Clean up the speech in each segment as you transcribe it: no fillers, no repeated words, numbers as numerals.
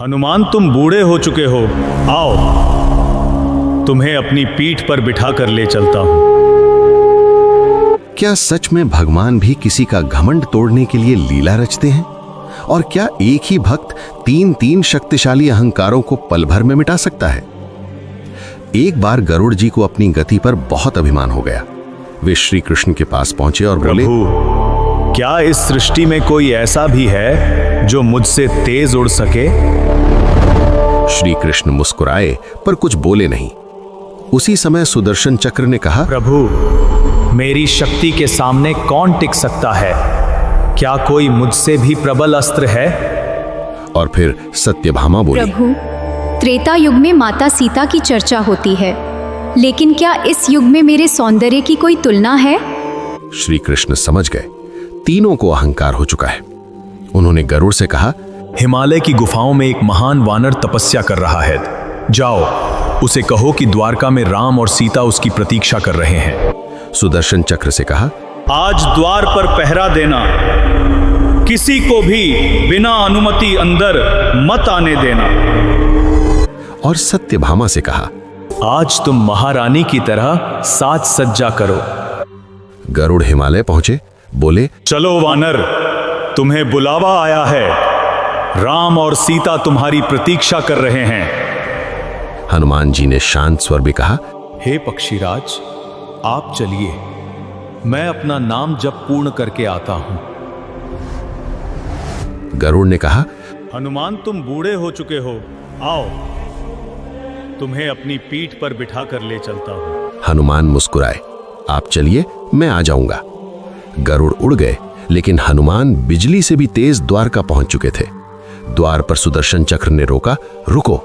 हनुमान, तुम बूढ़े हो चुके हो, आओ तुम्हें अपनी पीठ पर बिठा कर ले चलता हूं। क्या सच में भगवान भी किसी का घमंड तोड़ने के लिए लीला रचते हैं? और क्या एक ही भक्त तीन शक्तिशाली अहंकारों को पल भर में मिटा सकता है? एक बार गरुड़ जी को अपनी गति पर बहुत अभिमान हो गया। वे श्री कृष्ण के पास पहुंचे और बोले, प्रभु, क्या इस सृष्टि में कोई ऐसा भी है जो मुझसे तेज उड़ सके? श्री कृष्ण मुस्कुराए पर कुछ बोले नहीं। उसी समय सुदर्शन चक्र ने कहा, प्रभु, मेरी शक्ति के सामने कौन टिक सकता है? क्या कोई मुझसे भी प्रबल अस्त्र है? और फिर सत्यभामा बोली, प्रभु, त्रेता युग में माता सीता की चर्चा होती है, लेकिन क्या इस युग में मेरे सौंदर्य की कोई तुलना है? श्री कृष्ण समझ गए तीनों को अहंकार हो चुका है। उन्होंने गरुड़ से कहा, हिमालय की गुफाओं में एक महान वानर तपस्या कर रहा है। जाओ, उसे कहो कि द्वारका में राम और सीता उसकी प्रतीक्षा कर रहे हैं। सुदर्शन चक्र से कहा, आज द्वार पर पहरा देना, किसी को भी बिना अनुमति अंदर मत आने देना। और सत्यभामा से कहा, आज तुम महारानी की तरह साज सज्जा करो। गरुड़ हिमालय पहुंचे, बोले, चलो वानर, तुम्हें बुलावा आया है। राम और सीता तुम्हारी प्रतीक्षा कर रहे हैं। हनुमान जी ने शांत स्वर में कहा, हे पक्षीराज, आप चलिए, मैं अपना नाम जप पूर्ण करके आता हूं। गरुड़ ने कहा, हनुमान, तुम बूढ़े हो चुके हो, आओ तुम्हें अपनी पीठ पर बिठा कर ले चलता हूं। हनुमान मुस्कुराए, आप चलिए, मैं आ जाऊंगा। गरुड़ उड़ गए, लेकिन हनुमान बिजली से भी तेज द्वारका पहुंच चुके थे। द्वार पर सुदर्शन चक्र ने रोका, रुको।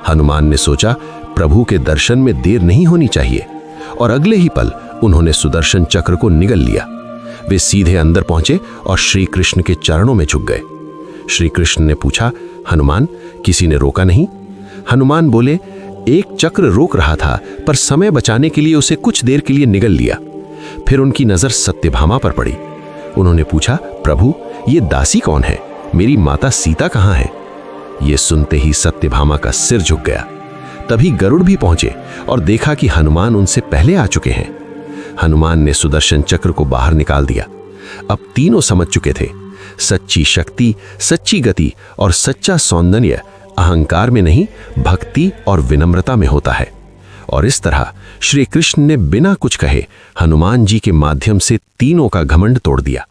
हनुमान ने सोचा, प्रभु के दर्शन में देर नहीं होनी चाहिए, और अगले ही पल उन्होंने सुदर्शन चक्र को निगल लिया। वे सीधे अंदर पहुंचे और श्री कृष्ण के चरणों में झुक गए। श्री कृष्ण ने पूछा, हनुमान, किसी ने रोका नहीं? हनुमान बोले, एक चक्र रोक रहा था, पर समय बचाने के लिए उसे कुछ देर के लिए निगल लिया। फिर उनकी नजर सत्यभामा पर पड़ी। उन्होंने पूछा, प्रभु, ये दासी कौन है? मेरी माता सीता कहाँ है? ये सुनते ही सत्यभामा का सिर झुक गया। तभी गरुड़ भी पहुंचे और देखा कि हनुमान उनसे पहले आ चुके हैं। हनुमान ने सुदर्शन चक्र को बाहर निकाल दिया। अब तीनों समझ चुके थे, सच्ची शक्ति, सच्ची गति और सच्चा सौंदर्य अहंकार में नहीं, भक्ति और विनम्रता में होता है। और इस तरह श्री कृष्ण ने बिना कुछ कहे हनुमान जी के माध्यम से तीनों का घमंड तोड़ दिया।